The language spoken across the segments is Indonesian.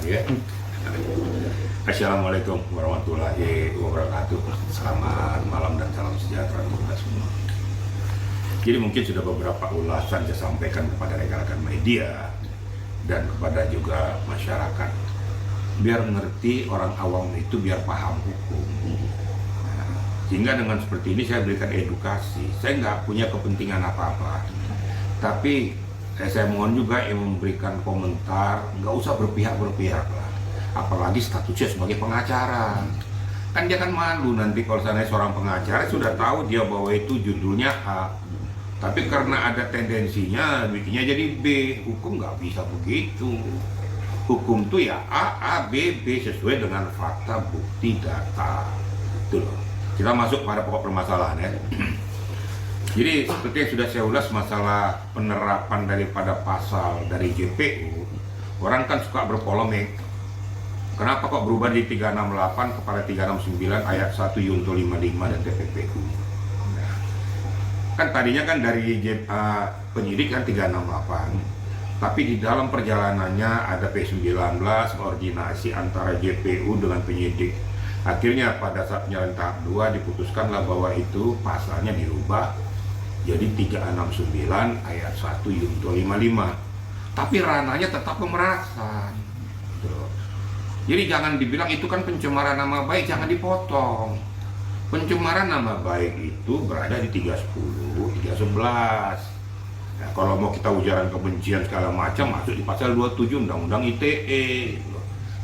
ya. Assalamualaikum warahmatullahi wabarakatuh. Selamat malam dan salam sejahtera untuk kita semua. Jadi mungkin sudah beberapa ulasan saya sampaikan kepada rekan-rekan media dan kepada juga masyarakat, biar mengerti orang awam itu, biar paham hukum. Sehingga dengan seperti ini saya berikan edukasi. Saya nggak punya kepentingan apa-apa, tapi saya mohon juga yang memberikan komentar nggak usah berpihak-berpihak lah, apalagi statusnya sebagai pengacara. Kan dia kan malu nanti kalau seandainya seorang pengacara sudah tahu dia bahwa itu judulnya A, tapi karena ada tendensinya bikinnya jadi B. Hukum nggak bisa begitu. Hukum tuh ya A, B, B sesuai dengan fakta, bukti, data. Itu loh. Kita masuk pada pokok permasalahan ya. Jadi seperti yang sudah saya ulas masalah penerapan daripada pasal dari JPU, orang kan suka berpolemik. Kenapa kok berubah dari 368 kepada 369 ayat 1 Yunto 55 dan TPPU? Nah, kan tadinya kan dari penyidik kan 368, tapi di dalam perjalanannya ada P19 koordinasi antara JPU dengan penyidik. Akhirnya pada saat penyelesaian tahap 2 diputuskanlah bahwa itu pasalnya dirubah jadi 369 ayat 1 Yunto 55. Tapi ranahnya tetap pemerasan. Jadi jangan dibilang itu kan pencemaran nama baik, jangan dipotong. Pencemaran nama baik itu berada di 310, 311. Nah, kalau mau kita ujaran kebencian segala macam masuk di pasal 27 Undang-Undang ITE.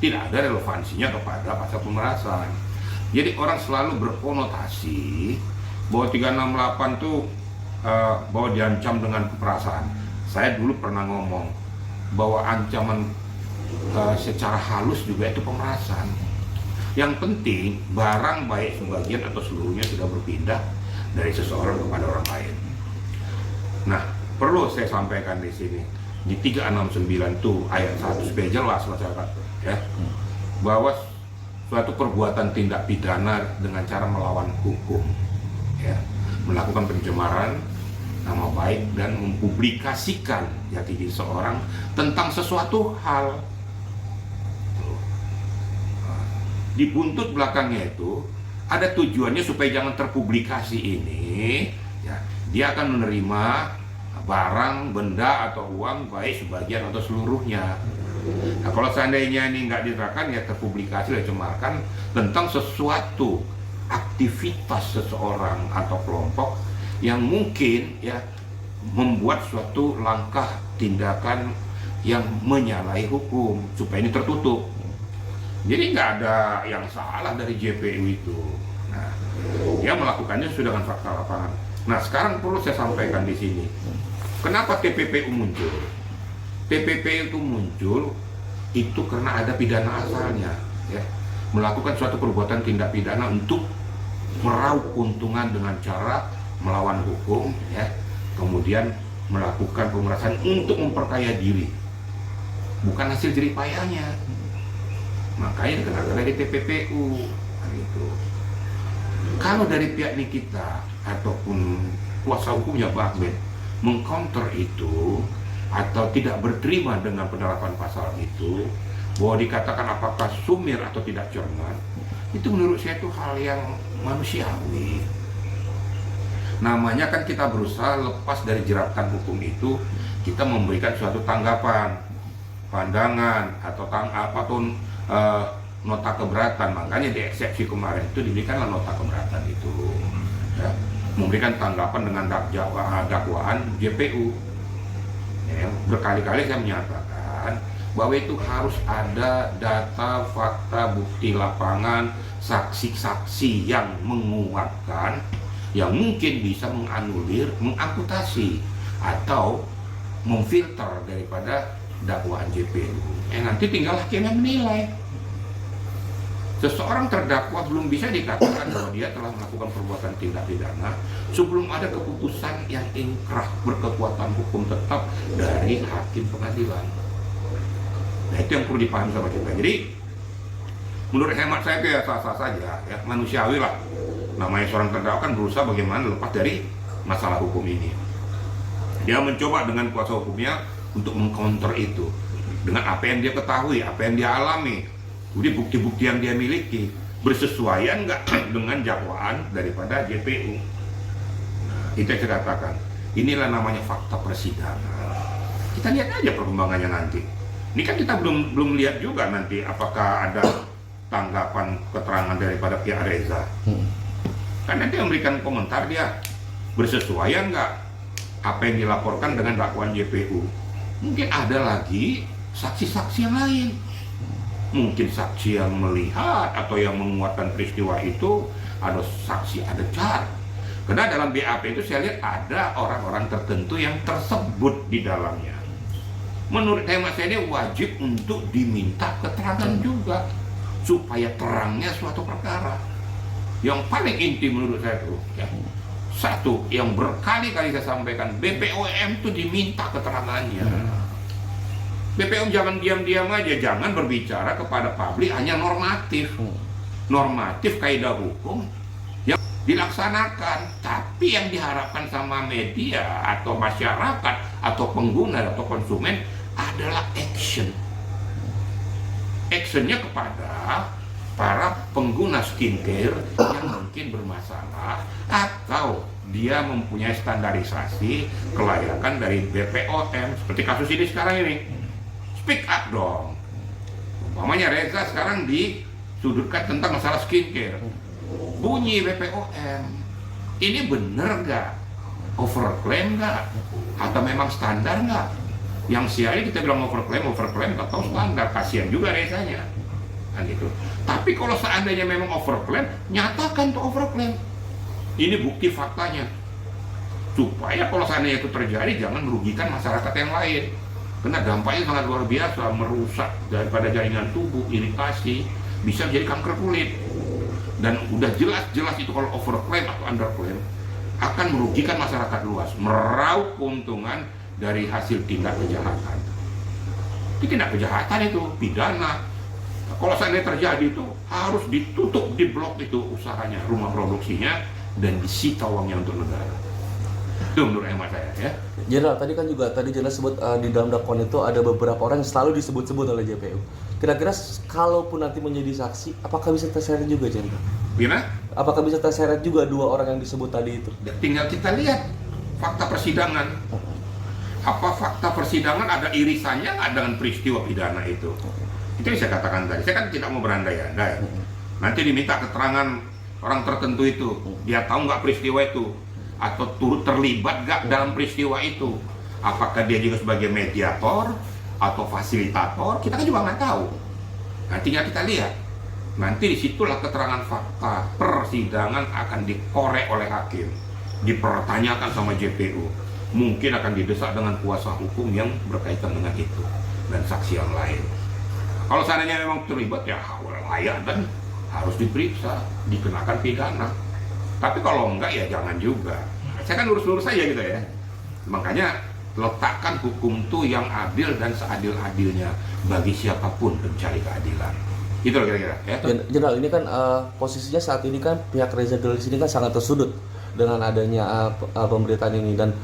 Tidak ada relevansinya kepada pasal pemerasan. Jadi orang selalu berkonotasi bahwa 368 itu bahwa diancam dengan kekerasan. Saya dulu pernah ngomong bahwa ancaman secara halus juga itu pemerasan. Yang penting barang baik sebagian atau seluruhnya sudah berpindah dari seseorang kepada orang lain. Nah, perlu saya sampaikan di sini di 369 tuh ayat 1 supaya jelas masyarakat ya, bahwa suatu perbuatan tindak pidana dengan cara melawan hukum ya, melakukan pencemaran nama baik dan mempublikasikan jati diri seorang tentang sesuatu hal. Di buntut belakangnya itu ada tujuannya supaya jangan terpublikasi ini ya, dia akan menerima barang, benda atau uang baik sebagian atau seluruhnya. Nah, kalau seandainya ini nggak diterapkan ya terpublikasi dan cemarkan tentang sesuatu aktivitas seseorang atau kelompok yang mungkin ya membuat suatu langkah tindakan yang menyalahi hukum supaya ini tertutup. Jadi nggak ada yang salah dari JPU itu. Nah, dia melakukannya sudah dengan fakta lapangan. Nah, sekarang perlu saya sampaikan di sini. Kenapa TPPU muncul? TPPU itu muncul itu karena ada pidana asalnya, ya, melakukan suatu perbuatan tindak pidana untuk meraup keuntungan dengan cara melawan hukum, ya, kemudian melakukan pemerasan untuk memperkaya diri, bukan hasil jerih payahnya. Makanya dikenakan dari TPPU, gitu. Kalau dari pihak Nikita ataupun kuasa hukumnya Bahben mengcounter itu atau tidak berterima dengan penerapan pasal itu, bahwa dikatakan apakah sumir atau tidak cermat, itu menurut saya itu hal yang manusiawi. Namanya kan kita berusaha lepas dari jeratan hukum itu, kita memberikan suatu tanggapan, pandangan atau nota keberatan. Makanya di eksepsi kemarin itu diberikanlah nota keberatan itu, ya, memberikan tanggapan dengan dakwaan JPU. Ya, berkali-kali saya menyatakan bahwa itu harus ada data, fakta, bukti lapangan, saksi-saksi yang menguatkan, yang mungkin bisa menganulir, mengamputasi atau memfilter daripada dakwaan JPU. Nanti tinggal hakim yang menilai. Seseorang terdakwa belum bisa dikatakan bahwa dia telah melakukan perbuatan tindak pidana sebelum ada keputusan yang inkrah berkekuatan hukum tetap dari hakim pengadilan. Nah, itu yang perlu dipahami sama kita. Jadi menurut hemat saya itu ya sah-sah saja, ya, manusiawi lah. Namanya seorang terdakwa kan berusaha bagaimana lepas dari masalah hukum ini. Dia mencoba dengan kuasa hukumnya untuk mengcounter itu. dengan apa yang dia ketahui, apa yang dia alami, jadi bukti-bukti yang dia miliki bersesuaian nggak dengan dakwaan daripada JPU. Itu yang saya katakan, inilah namanya fakta persidangan. Kita lihat aja perkembangannya nanti. Ini kan kita belum lihat juga nanti apakah ada tanggapan keterangan daripada pihak Reza. Kan nanti memberikan komentar dia bersesuaian nggak apa yang dilaporkan dengan dakwaan JPU. Mungkin ada lagi saksi-saksi yang lain, mungkin saksi yang melihat atau yang menguatkan peristiwa itu, ada saksi, ada car. Karena dalam BAP itu saya lihat ada orang-orang tertentu yang tersebut di dalamnya. Menurut hemat saya ini wajib untuk diminta keterangan juga supaya terangnya suatu perkara. Yang paling inti menurut saya itu ya, satu yang berkali-kali saya sampaikan, BPOM itu diminta keterangannya. BPOM jangan diam-diam aja, jangan berbicara kepada publik hanya normatif. Normatif kaidah hukum yang dilaksanakan, tapi yang diharapkan sama media atau masyarakat atau pengguna atau konsumen adalah action. Actionnya kepada para pengguna skincare yang mungkin bermasalah atau dia mempunyai standarisasi kelayakan dari BPOM seperti kasus ini sekarang ini. Speak up dong. Umpamanya Reza sekarang disudutkan tentang masalah skincare, bunyi BPOM, ini bener nggak? Overclaim nggak? Atau memang standar nggak? Yang sialnya kita bilang overclaim atau standar, kasihan juga Rezanya kan gitu. Tapi kalau seandainya memang overclaim, nyatakan tuh overclaim, ini bukti faktanya, supaya kalau seandainya itu terjadi jangan merugikan masyarakat yang lain. Karena dampaknya sangat luar biasa, merusak daripada jaringan tubuh, iritasi, bisa jadi kanker kulit. Dan udah jelas-jelas itu kalau overclaim atau underclaim akan merugikan masyarakat luas, meraup keuntungan dari hasil tindak kejahatan. Itu tindak kejahatan itu pidana. Kalau seandainya terjadi itu harus ditutup, diblok itu usahanya, rumah produksinya, dan disita uangnya untuk negara. Itu menurut hemat saya ya. Jenderal, tadi kan juga jelas sebut di dalam dakwaan itu ada beberapa orang yang selalu disebut-sebut oleh JPU. Kira-kira kalaupun nanti menjadi saksi, apakah bisa terseret juga, Jenderal? Gimana? Apakah bisa terseret juga dua orang yang disebut tadi itu? Tinggal kita lihat fakta persidangan. Apa fakta persidangan ada irisannya nggak dengan peristiwa pidana itu? Itu yang saya katakan tadi. Saya kan tidak mau berandai-andai. Nanti diminta keterangan orang tertentu itu, dia tahu nggak peristiwa itu, atau turut terlibat nggak dalam peristiwa itu. Apakah dia juga sebagai mediator atau fasilitator? Kita kan juga nggak tahu. Nantinya kita lihat. Nanti disitulah keterangan fakta persidangan akan dikorek oleh hakim, dipertanyakan sama JPU. Mungkin akan didesak dengan kuasa hukum yang berkaitan dengan itu dan saksi yang lain. Kalau seandainya memang terlibat ya layak dan harus diperiksa, dikenakan pidana. Tapi kalau enggak ya jangan juga. Saya kan lurus-lurus saja gitu ya. Makanya letakkan hukum itu yang adil dan seadil-adilnya bagi siapapun pencari keadilan. Itu loh kira-kira ya. Jenderal, ini kan posisinya saat ini kan pihak Reza Gladys ini kan sangat tersudut dengan adanya pemberitaan ini, dan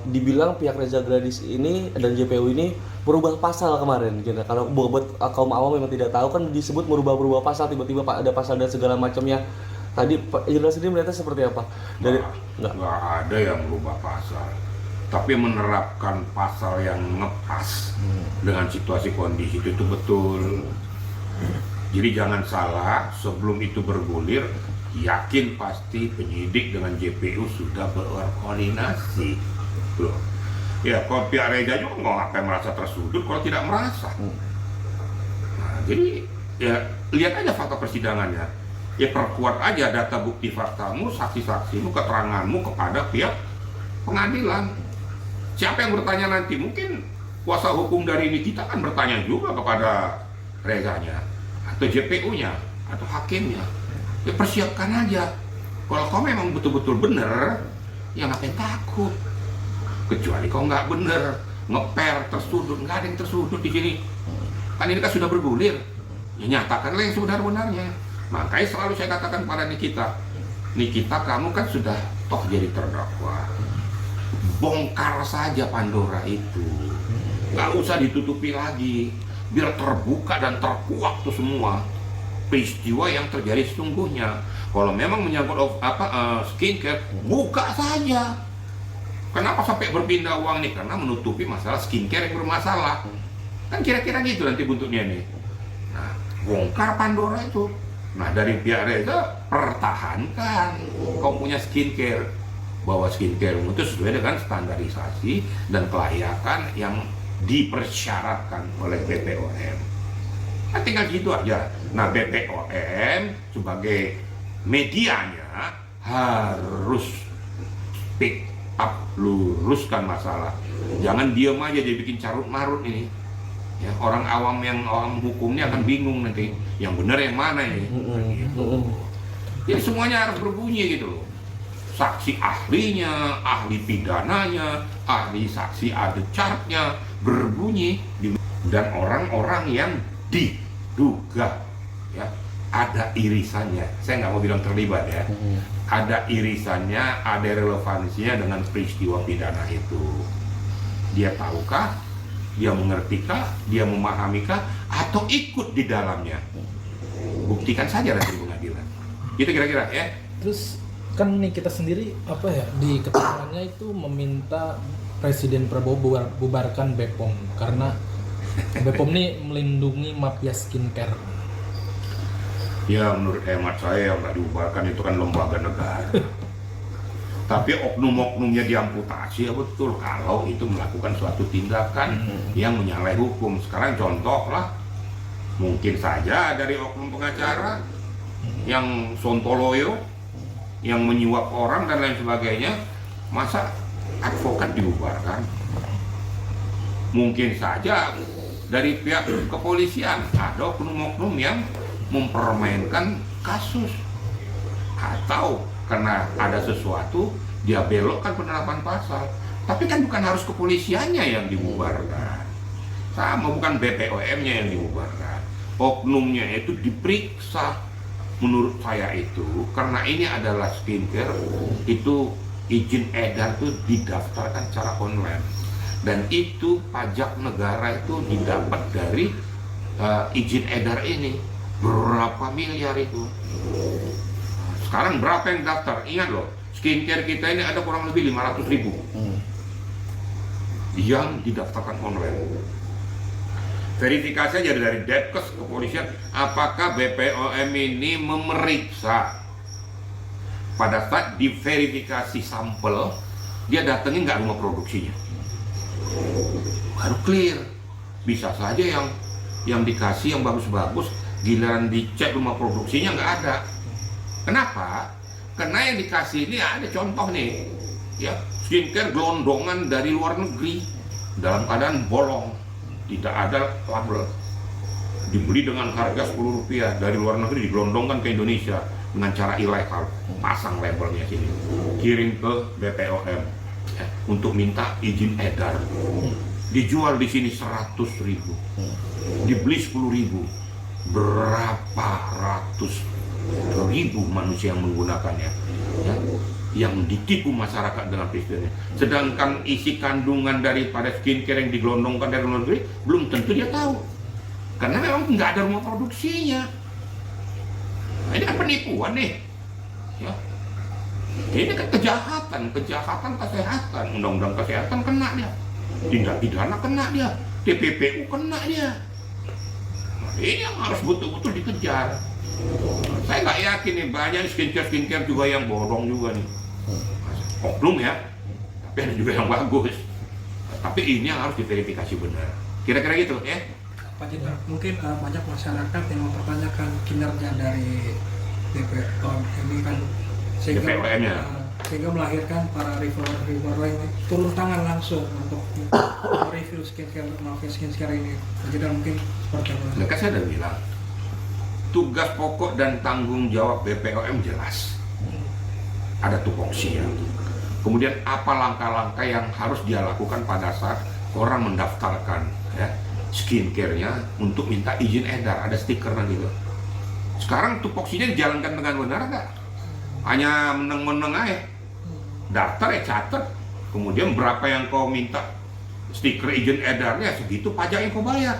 dibilang pihak Reza Gladys ini dan JPU ini merubah pasal kemarin. Kalau buat kaum awam memang tidak tahu kan disebut merubah pasal, tiba-tiba ada pasal dan segala macamnya. Tadi Jenderal sendiri melihatnya seperti apa? Nggak ada yang merubah pasal, tapi menerapkan pasal yang ngepas dengan situasi kondisi itu betul. Jadi jangan salah, sebelum itu bergulir, yakin pasti penyidik dengan JPU sudah berkoordinasi. Loh. Ya, kalau pihak Reza juga nggak akan merasa tersudut kalau tidak merasa. Nah, jadi ya lihat aja fakta persidangannya. Ya perkuat aja data bukti faktamu, saksi-saksimu, keteranganmu kepada pihak pengadilan. Siapa yang bertanya nanti? Mungkin kuasa hukum dari ini kita kan bertanya juga kepada Rezanya atau JPU-nya atau hakimnya. Ya persiapkan aja. Kalau kau memang betul-betul benar, ya ngapain takut? Kecuali kau nggak benar, ngeper, tersudut, nggak ada yang tersudut di sini. Kan ini kan sudah bergulir. Ya nyatakanlah yang sebenar-benarnya. Makanya selalu saya katakan pada Nikita, kamu kan sudah toh jadi terdakwa. Bongkar saja Pandora itu. nggak usah ditutupi lagi, biar terbuka dan terkuak tuh semua peristiwa yang terjadi sesungguhnya. Kalau memang menyangkut skincare, buka saja. Kenapa sampai berpindah uang nih? Karena menutupi masalah skincare yang bermasalah. Kan kira-kira gitu nanti bentuknya nih. Nah, bongkar Pandora itu. Nah, dari pihak Reza, pertahankan kau punya skincare, bahwa skincare itu sesuai dengan standarisasi dan kelayakan yang dipersyaratkan oleh BPOM. Nah, tinggal gitu aja. Nah, BPOM sebagai medianya harus pick up, luruskan masalah. Jangan diam aja dia bikin carut marut ini. Ya, orang awam yang orang hukumnya akan bingung nanti yang benar yang mana ini. Gitu. Jadi semuanya harus berbunyi gitu loh. Saksi ahlinya, ahli pidananya, ahli saksi ada chartnya berbunyi, dan orang-orang yang diduga ya ada irisannya. Saya nggak mau bilang terlibat ya. Ada irisannya, ada relevansinya dengan peristiwa pidana itu. Dia tahukah? Dia mengertikah? Dia memahamikah? Atau ikut di dalamnya? Buktikan saja nanti di pengadilan. Itu kira-kira ya. Terus kan nih kita sendiri di keterangannya itu meminta Presiden Prabowo bubarkan BPOM karena BPOM ini melindungi mafia skincare. Ya menurut hemat saya yang nggak dibubarkan itu kan lembaga negara. Tapi oknum-oknumnya diamputasi ya betul kalau itu melakukan suatu tindakan yang menyalahi hukum. Sekarang contoh lah, mungkin saja dari oknum pengacara yang sontoloyo, yang menyuap orang dan lain sebagainya, masa advokat dibubarkan? Mungkin saja dari pihak kepolisian ada oknum-oknum yang mempermainkan kasus, atau karena ada sesuatu dia belokkan penerapan pasal. Tapi kan bukan harus kepolisiannya yang dibubarkan, sama bukan BPOM-nya yang dibubarkan, oknumnya itu diperiksa. Menurut saya itu karena ini adalah skincare, itu izin edar itu didaftarkan secara online, dan itu pajak negara itu didapat dari izin edar ini berapa miliar itu. Sekarang berapa yang daftar? Ingat loh, skincare kita ini ada kurang lebih 500.000 yang didaftarkan online. Verifikasi aja dari Depkes, kepolisian, apakah BPOM ini memeriksa. Pada saat diverifikasi sampel, dia datengin nggak rumah produksinya, baru clear. Bisa saja yang dikasih yang bagus-bagus, giliran dicek rumah produksinya nggak ada. Kenapa? Karena yang dikasih ini ada contoh nih, ya skincare gelondongan dari luar negeri dalam keadaan bolong, tidak ada label, dibeli dengan harga Rp10 dari luar negeri, digelondongkan ke Indonesia dengan cara ilegal, pasang labelnya sini, kirim ke BPOM ya, untuk minta izin edar, dijual di sini 100.000, dibeli 10.000, berapa ratus ribu manusia yang menggunakannya ya, yang ditipu masyarakat dengan peristiwanya. Sedangkan isi kandungan daripada skincare yang digelondongkan dari luar negeri belum tentu dia tahu, karena memang nggak ada rumah produksinya. Nah, ini kan penipuan nih ya. Ini kan kejahatan kesehatan, undang-undang kesehatan kena dia, tindak pidana kena dia, TPPU kena dia. Nah, ini yang harus betul-betul dikejar. Saya nggak yakin nih, banyak skincare juga yang bodong juga nih, oknum ya, tapi ada juga yang bagus. Tapi ini yang harus diverifikasi benar. Kira-kira gitu ya. Pak Jenderal, mungkin banyak masyarakat yang mempertanyakan kinerja dari BPOM ini kan, sehingga melahirkan para reviewer yang turun tangan langsung untuk review skincare ini. Pak Jenderal, mungkin seperti apa? Nah, kan saya udah bilang, tugas pokok dan tanggung jawab BPOM jelas, ada tupoksinya. Kemudian apa langkah-langkah yang harus dia lakukan pada saat orang mendaftarkan ya skincare-nya untuk minta izin edar, ada stikernya gitu. Sekarang tupoksinya dijalankan dengan benar nggak? Hanya meneng-meneng aja, daftar ya catat, kemudian berapa yang kau minta stiker izin edarnya segitu pajak yang kau bayar.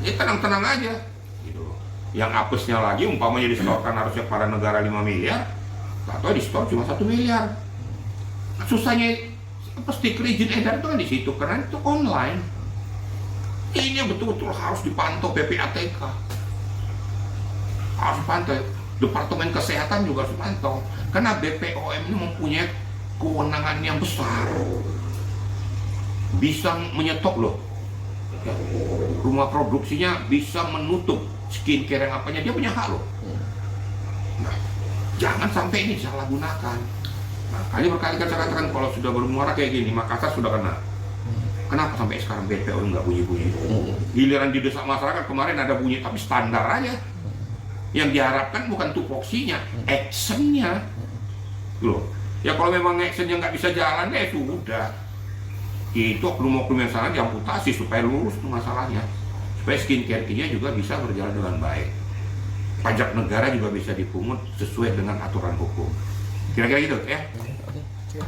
Ya tenang-tenang aja gitu loh. Yang apesnya lagi umpamanya disetorkan harusnya pada negara 5 miliar, atau di store cuma 1 miliar. Susahnya apa stiker izin edar itu kan di situ karena itu online. Ini betul-betul harus dipantau PPATK, harus dipantau. Departemen Kesehatan juga harus dipantau karena BPOM ini mempunyai kewenangan yang besar, bisa menyetok loh ya. Rumah produksinya bisa menutup skincare yang apanya, dia punya hak loh. Nah, jangan sampai ini disalahgunakan. Makanya berkali-kali saya katakan kalau sudah bermuara kayak gini, Makassar sudah kena. Kenapa sampai sekarang BPOM nggak bunyi-bunyi? Giliran didesak masyarakat kemarin ada bunyi, tapi standar aja. Yang diharapkan bukan tupoksinya, actionnya. Loh, ya kalau memang actionnya nggak bisa jalan, ya sudah. Itu oknum-oknum yang salah diamputasi supaya lurus tuh masalahnya. Supaya skincare-nya juga bisa berjalan dengan baik. Pajak negara juga bisa dipungut sesuai dengan aturan hukum. Kira-kira gitu ya? Oke.